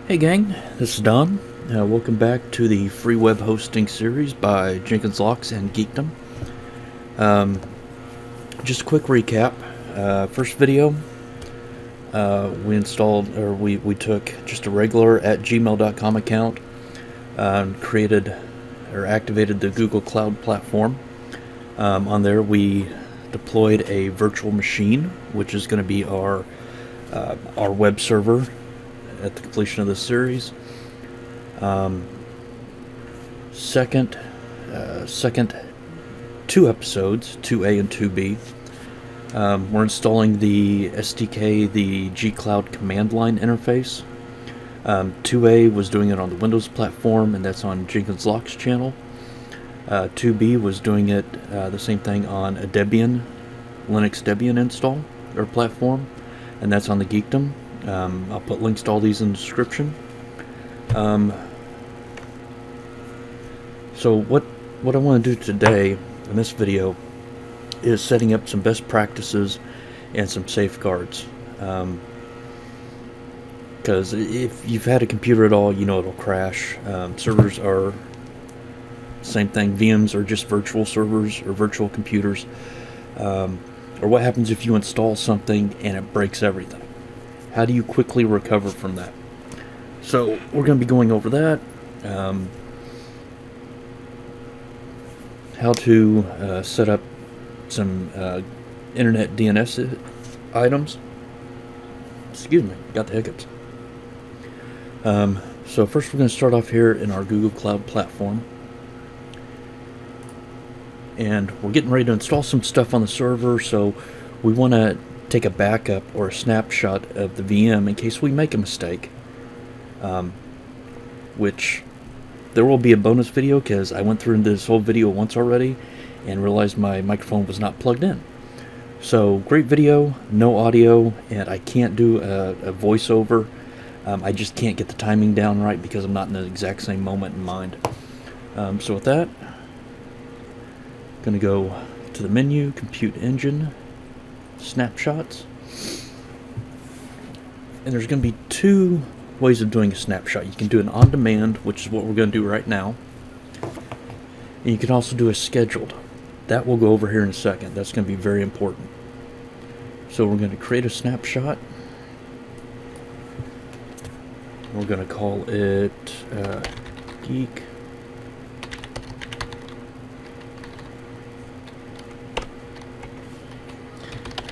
Hey gang, this is Don. Welcome back to the free web hosting series by Jenkins Locks and Geekdom. Just a quick recap. First video, we took just a regular @gmail.com account, created or activated the Google Cloud platform. On there, we deployed a virtual machine, which is going to be our web server at the completion of this series. Second two episodes, 2a and 2b, we're installing the SDK, the G-Cloud command line interface. 2a was doing it on the Windows platform, and that's on Jenkins Locks channel. 2b was doing it the same thing on a Debian, Linux Debian install or platform, and that's on the Geekdom. I'll put links to all these in the description. So what I want to do today in this video is setting up some best practices and some safeguards. Because if you've had a computer at all, you know it'll crash. Servers are same thing. VMs are just virtual servers or virtual computers. Or what happens if you install something and it breaks everything? How do you quickly recover from that? So we're going to be going over that. How to set up some internet DNS items. Excuse me, got the hiccups. So first we're going to start off here in our Google Cloud platform. And we're getting ready to install some stuff on the server, so we want to take a backup or a snapshot of the VM in case we make a mistake. Which there will be a bonus video because I went through this whole video once already and realized my microphone was not plugged in. So great video, no audio, and I can't do a voiceover. I just can't get the timing down right because I'm not in the exact same moment in mind. So with that, I'm going to go to the menu, Compute Engine, Snapshots, and there's going to be two ways of doing a snapshot. You can do an on-demand, which is what we're going to do right now, and you can also do a scheduled. That we'll go over here in a second. That's going to be very important. So we're going to create a snapshot. We're going to call it Geek.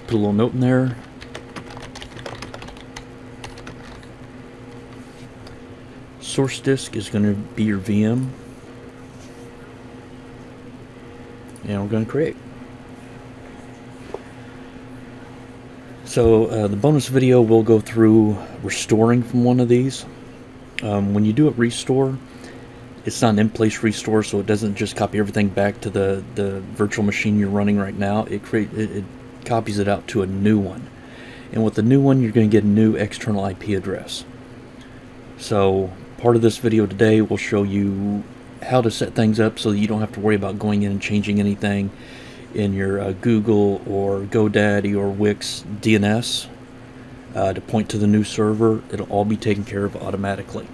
Put a little note in there. Source disk is going to be your VM. And we're going to create. So the bonus video will go through restoring from one of these. When you do a restore, it's not an in-place restore, so it doesn't just copy everything back to the virtual machine you're running right now. It copies it out to a new one, and with the new one you're going to get a new external IP address. So part of this video today will show you how to set things up so that you don't have to worry about going in and changing anything in your Google or GoDaddy or Wix DNS to point to the new server. It'll all be taken care of automatically.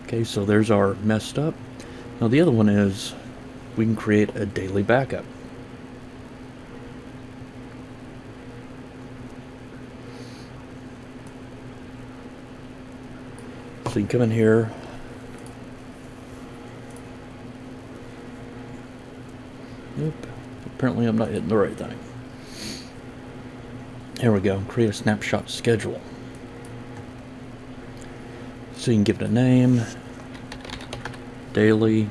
Okay, so there's our messed up. Now the other one is we can create a daily backup. So you come in here, apparently I'm not hitting the right thing. Here we go, create a snapshot schedule. So you can give it a name, daily,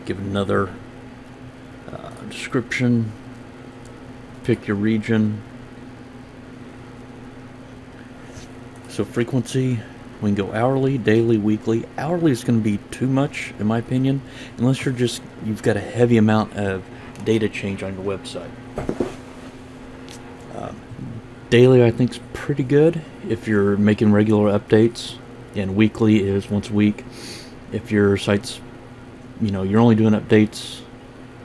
give it another description, pick your region. So frequency, we can go hourly, daily, weekly. Hourly is going to be too much, in my opinion, unless you've got a heavy amount of data change on your website. Daily, I think, is pretty good if you're making regular updates, and weekly is once a week. If your site's, you're only doing updates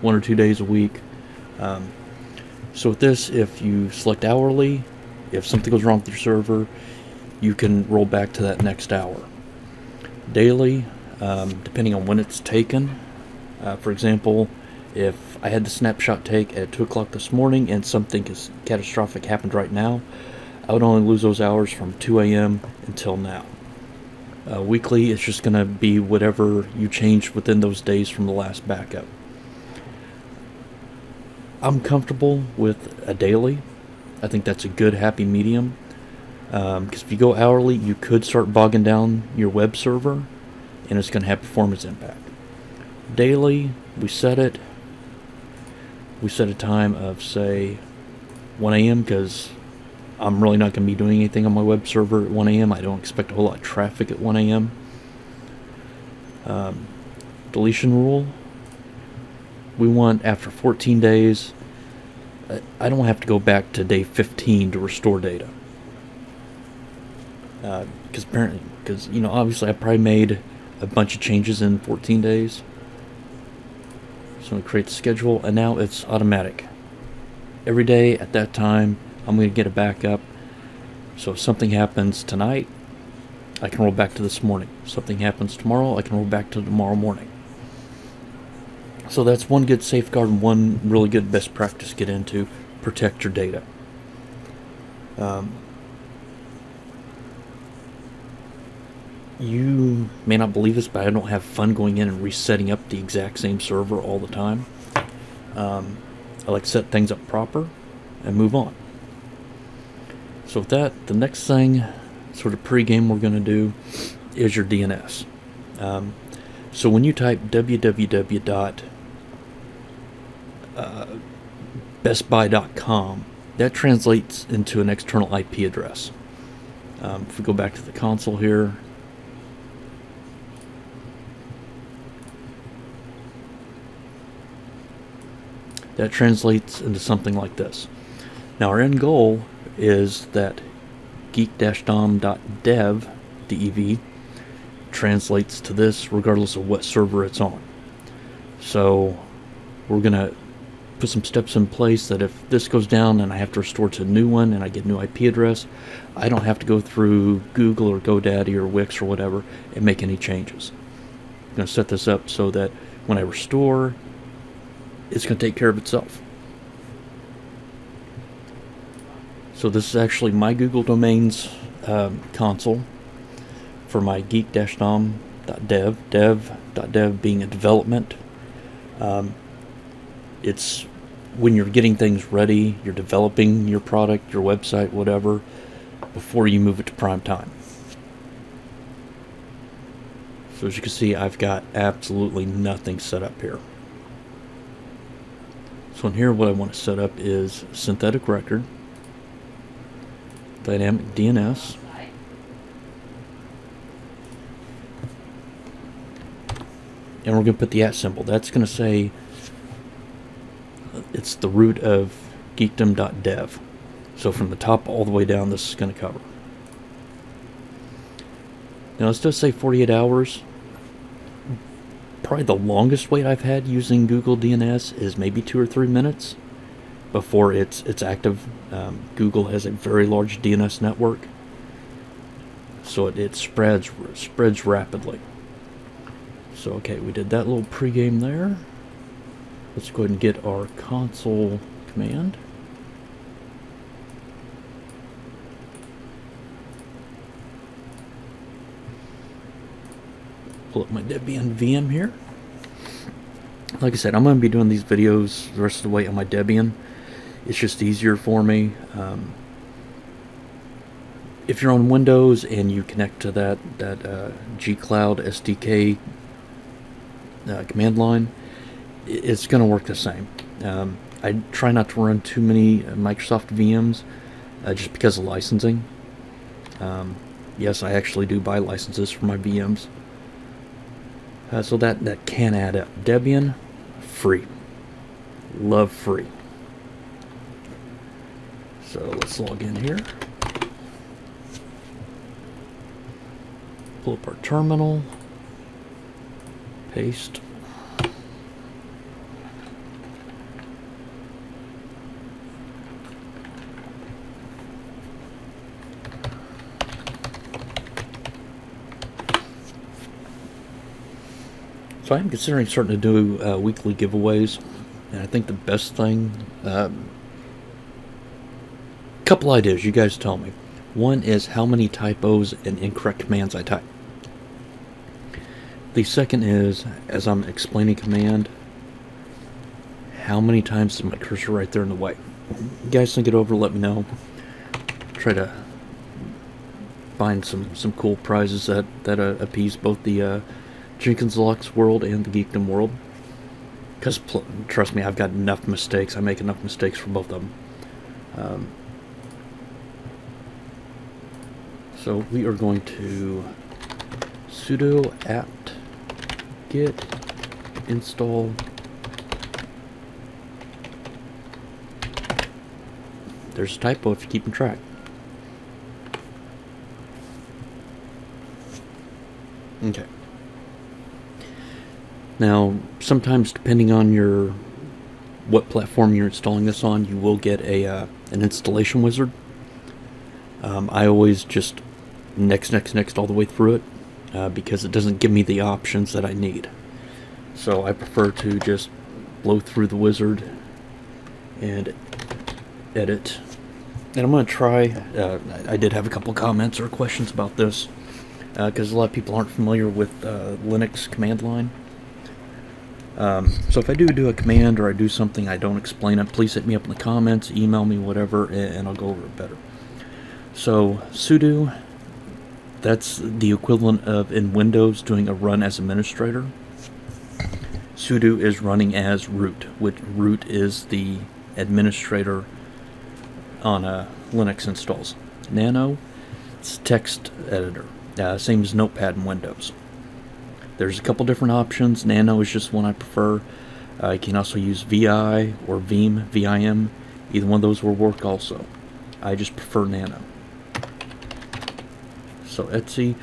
1 or 2 days a week. So with this, if you select hourly, If something goes wrong with your server, you can roll back to that next hour. Daily, depending on when it's taken. For example, if I had the snapshot take at 2 o'clock this morning and something catastrophic happened right now, I would only lose those hours from 2 a.m. until now. Weekly, it's just going to be whatever you changed within those days from the last backup. I'm comfortable with a daily. I think that's a good happy medium. Because if you go hourly, you could start bogging down your web server, and it's going to have performance impact. Daily, we set a time of, say, 1 a.m. because I'm really not going to be doing anything on my web server at 1 a.m. I don't expect a whole lot of traffic at 1 a.m. Deletion rule. We want, after 14 days, I don't have to go back to day 15 to restore data. Because obviously I probably made a bunch of changes in 14 days. So I'm going to create the schedule, and now it's automatic. Every day at that time, I'm going to get a backup. So if something happens tonight, I can roll back to this morning. If something happens tomorrow, I can roll back to tomorrow morning. So that's one good safeguard and one really good best practice to get into. Protect your data. You may not believe this, but I don't have fun going in and resetting up the exact same server all the time. I like to set things up proper and move on. So with that, the next thing, sort of pre-game we're going to do, is your DNS. So when you type www.bestbuy.com, that translates into an external IP address. If we go back to the console here, that translates into something like this. Now our end goal is that geek-dom.dev, DEV, translates to this regardless of what server it's on. So we're going to put some steps in place that if this goes down and I have to restore to a new one and I get a new IP address, I don't have to go through Google or GoDaddy or Wix or whatever and make any changes. I'm going to set this up so that when I restore, it's going to take care of itself. So this is actually my Google Domains console for my geek-dom.dev, dev.dev being a development. It's when you're getting things ready, you're developing your product, your website, whatever, before you move it to prime time. So as you can see, I've got absolutely nothing set up here. So in here, what I want to set up is synthetic record, dynamic DNS, and we're going to put the @ symbol. That's going to say it's the root of geekdom.dev. So from the top all the way down, this is going to cover. Now let's just say 48 hours. Probably the longest wait I've had using Google DNS is maybe 2 or 3 minutes before it's active. Google has a very large DNS network, so it spreads rapidly. So okay, we did that little pregame there. Let's go ahead and get our console command. Pull up my Debian VM here. Like I said, I'm going to be doing these videos the rest of the way on my Debian. It's just easier for me. If you're on Windows and you connect to that G-Cloud SDK command line, it's going to work the same. I try not to run too many Microsoft VMs just because of licensing. Yes, I actually do buy licenses for my VMs. So that can add up. Debian, free. Love free. So let's log in here. Pull up our terminal. Paste. So I'm considering starting to do weekly giveaways, and I think the best thing, couple ideas, you guys tell me. One is how many typos and incorrect commands I type. The second is, as I'm explaining command, how many times is my cursor right there in the way? You guys think it over, let me know. Try to find some cool prizes that appease both the Jenkins Deluxe world and the Geekdom world. Because, trust me, I've got enough mistakes. I make enough mistakes for both of them. So we are going to sudo apt-get install there's a typo if you're keeping track. Okay. Now, sometimes depending on what platform you're installing this on, you will get an installation wizard. I always just next all the way through it because it doesn't give me the options that I need. So I prefer to just blow through the wizard and edit. And I'm going to try, I did have a couple comments or questions about this because a lot of people aren't familiar with Linux command line. So if I do a command or I do something I don't explain it, please hit me up in the comments, email me, whatever, and I'll go over it better. So sudo, that's the equivalent of in Windows doing a run as administrator. Sudo is running as root, which root is the administrator on Linux installs. Nano, it's text editor, same as Notepad in Windows. There's a couple different options. Nano is just one I prefer. You can also use VI or Vim, VIM. Either one of those will work also. I just prefer Nano. So Etsy.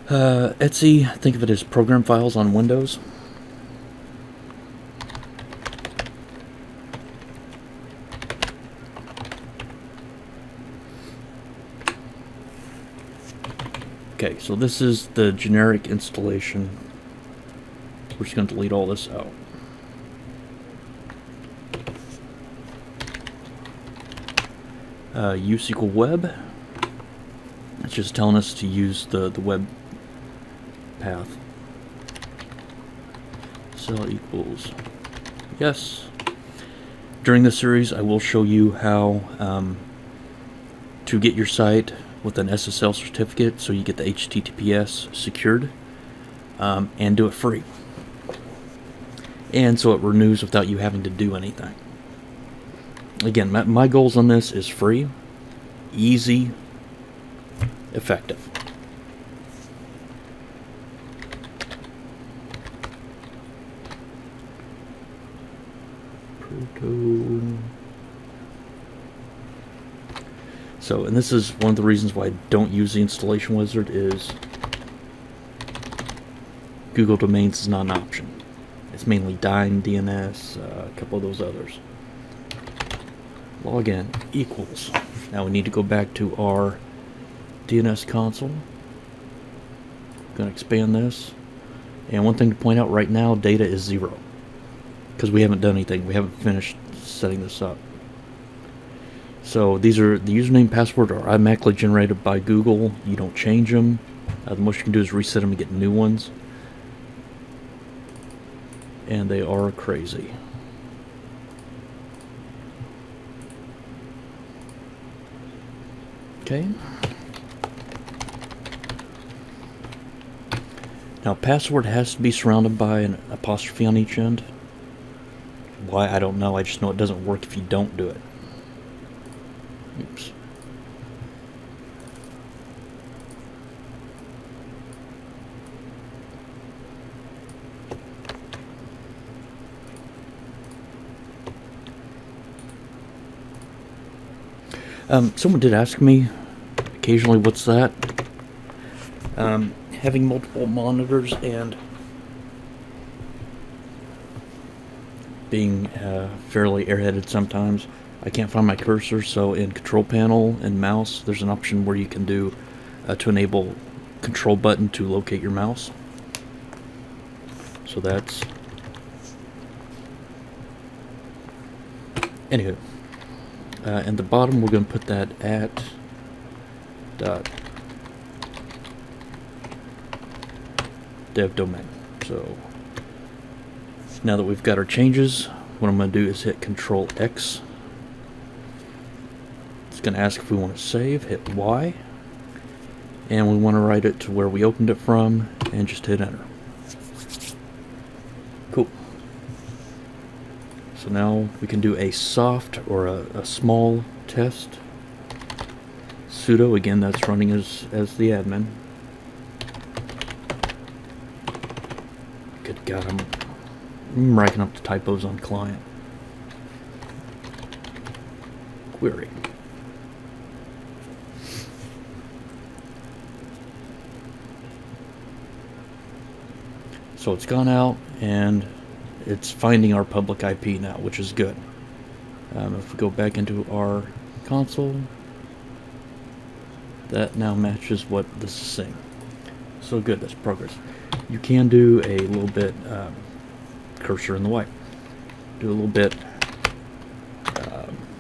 Etsy, think of it as program files on Windows. Okay, so this is the generic installation. We're just going to delete all this out. Use equal web. It's just telling us to use the web path. Cell equals yes. During this series, I will show you how to get your site with an SSL certificate, so you get the HTTPS secured, and do it free. And so it renews without you having to do anything. Again, my goals on this is free, easy, effective. So, and this is one of the reasons why I don't use the installation wizard is Google Domains is not an option. It's mainly Dyn, DNS, a couple of those others. Login equals. Now we need to go back to our DNS console. I'm going to expand this. And one thing to point out right now, data is 0. Because we haven't done anything. We haven't finished setting this up. So these are the username and password are automatically generated by Google. You don't change them. The most you can do is reset them and get new ones. And they are crazy. Okay. Now password has to be surrounded by an apostrophe on each end. Why, I don't know. I just know it doesn't work if you don't do it. Oops. Someone did ask me occasionally, what's that? Having multiple monitors and being fairly airheaded sometimes, I can't find my cursor, so in control panel and mouse, there's an option where you can do to enable control button to locate your mouse. So that's... Anywho. And the bottom, we're going to put that at dot dev domain. So now that we've got our changes, what I'm going to do is hit Control X. It's going to ask if we want to save, hit Y, and we want to write it to where we opened it from, and just hit enter. Cool. So now we can do a soft or a small test. Sudo, again, that's running as the admin. Good God, I'm racking up the typos on client. Query. So it's gone out and it's finding our public IP now, which is good. If we go back into our console, that now matches what this is saying. So good, that's progress. You can do a little bit cursor in the white. Do a little bit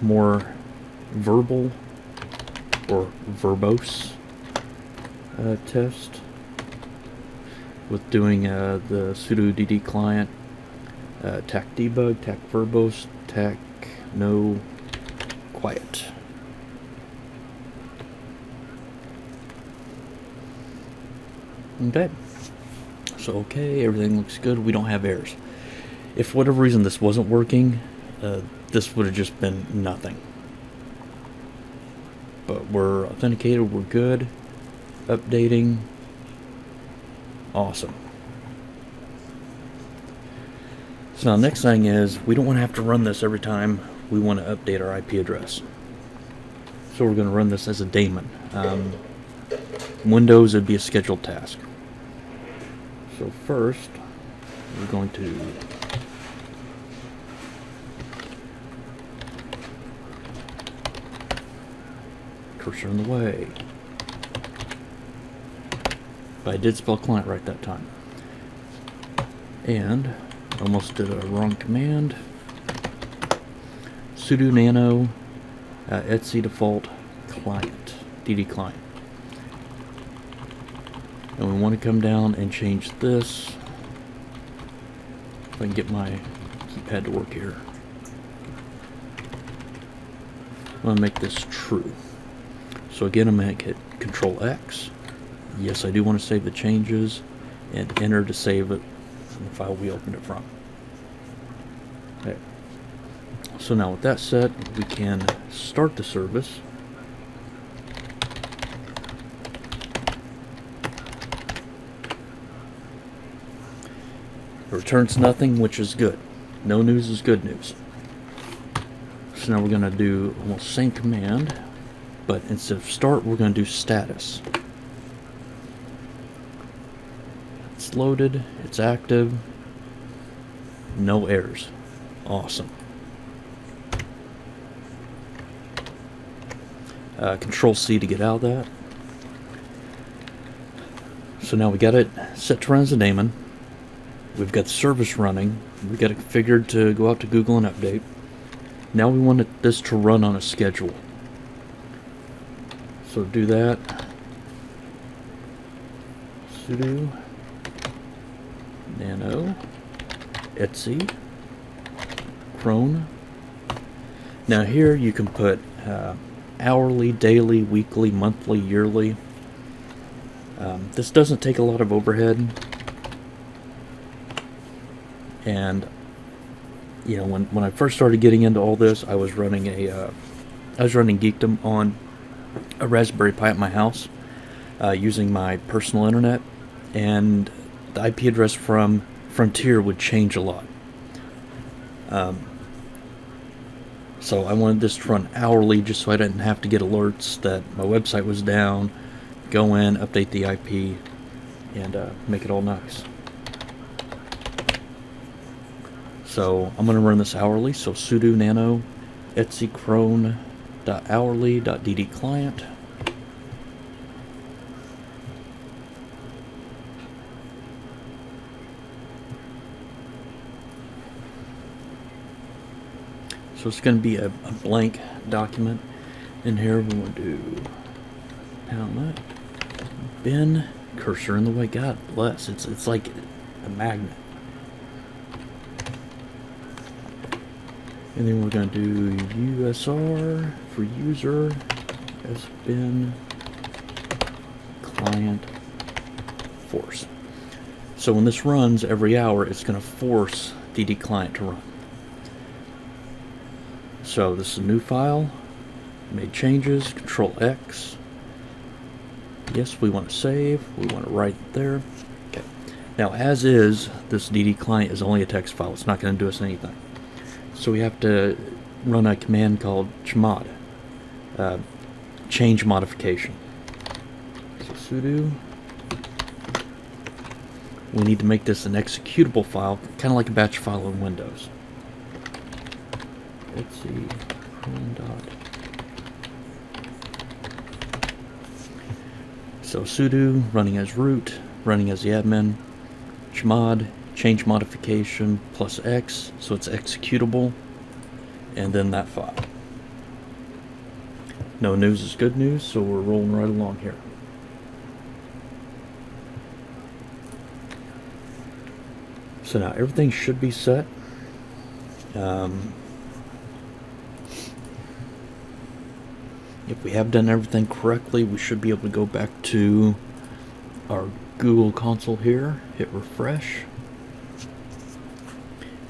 more verbal or verbose test with doing the sudo DDClient, tac debug, tac verbose, tac noquiet. Okay. So okay, everything looks good. We don't have errors. If for whatever reason this wasn't working, this would have just been nothing. But we're authenticated, we're good. Updating. Awesome. So now next thing is, we don't want to have to run this every time we want to update our IP address. So we're going to run this as a daemon. Windows, it'd be a scheduled task. So first, we're going to cursor in the way. But I did spell client right that time. And almost did a wrong command. Sudo nano etc default client, DDClient. And we want to come down and change this. If I can get my keypad to work here. I'm going to make this true. So again, I'm going to hit Control X. Yes, I do want to save the changes, and enter to save it from the file we opened it from. Okay. So now with that set, we can start the service. It returns nothing, which is good. No news is good news. So now we're going to do almost the same command, but instead of start, we're going to do status. It's loaded, it's active, no errors. Awesome. Control C to get out of that. So now we got it set to run as a daemon. We've got the service running. We've got it configured to go out to Google and update. Now we want this to run on a schedule. So do that. Sudo nano etc cron. Now here you can put hourly, daily, weekly, monthly, yearly. This doesn't take a lot of overhead. And you know, when I first started getting into all this, I was running Geekdom on a Raspberry Pi at my house, using my personal internet, and the IP address from Frontier would change a lot. So I wanted this to run hourly, just so I didn't have to get alerts that my website was down, go in, update the IP, and make it all nice. So I'm going to run this hourly, so sudo nano etc cron.hourly.ddclient. So it's going to be a blank document. In here we want to do download bin cursor in the way. God bless. It's like a magnet. And then we're going to do USR for user as bin client force. So when this runs every hour, it's going to force DDClient to run. So this is a new file. Made changes. Control X. Yes, we want to save. We want to write there. Okay. Now, as is, this DDClient is only a text file. It's not going to do us anything. So we have to run a command called chmod, change modification. So sudo. We need to make this an executable file, kind of like a batch file in Windows. Let's see. So sudo, running as root, running as the admin, chmod, change modification plus X, so it's executable, and then that file. No news is good news, so we're rolling right along here. So now everything should be set. If we have done everything correctly, we should be able to go back to our Google console here, hit refresh.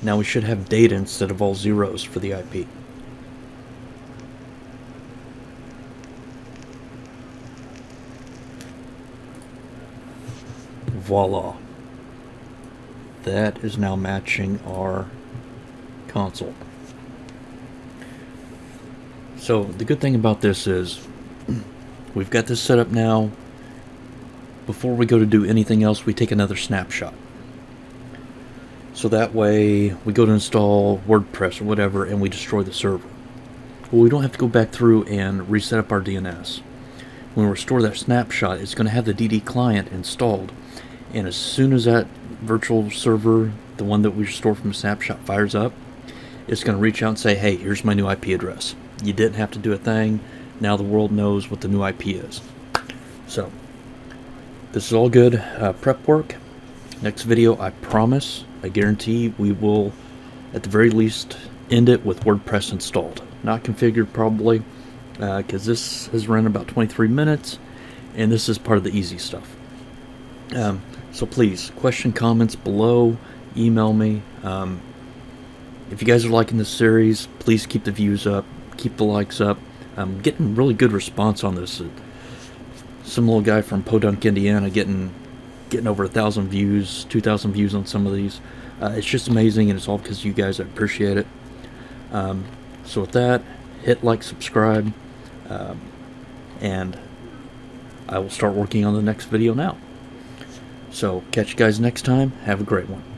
Now we should have data instead of all zeros for the IP. Voila. That is now matching our console. So the good thing about this is we've got this set up now. Before we go to do anything else, we take another snapshot. So that way we go to install WordPress or whatever and we destroy the server. Well, we don't have to go back through and reset up our DNS. When we restore that snapshot, it's going to have the DDClient installed. And as soon as that virtual server, the one that we restore from the snapshot, fires up, it's going to reach out and say, hey, here's my new IP address. You didn't have to do a thing. Now the world knows what the new IP is. So this is all good prep work. Next video, I promise, I guarantee we will at the very least end it with WordPress installed. Not configured probably, because this has run about 23 minutes and this is part of the easy stuff. So please, comments below, email me. If you guys are liking this series, please keep the views up, keep the likes up. I'm getting really good response on this. Some little guy from Podunk, Indiana, getting over 1,000 views, 2,000 views on some of these. It's just amazing, and it's all because of you guys. I appreciate it. So with that, hit like, subscribe, and I will start working on the next video now. So catch you guys next time. Have a great one.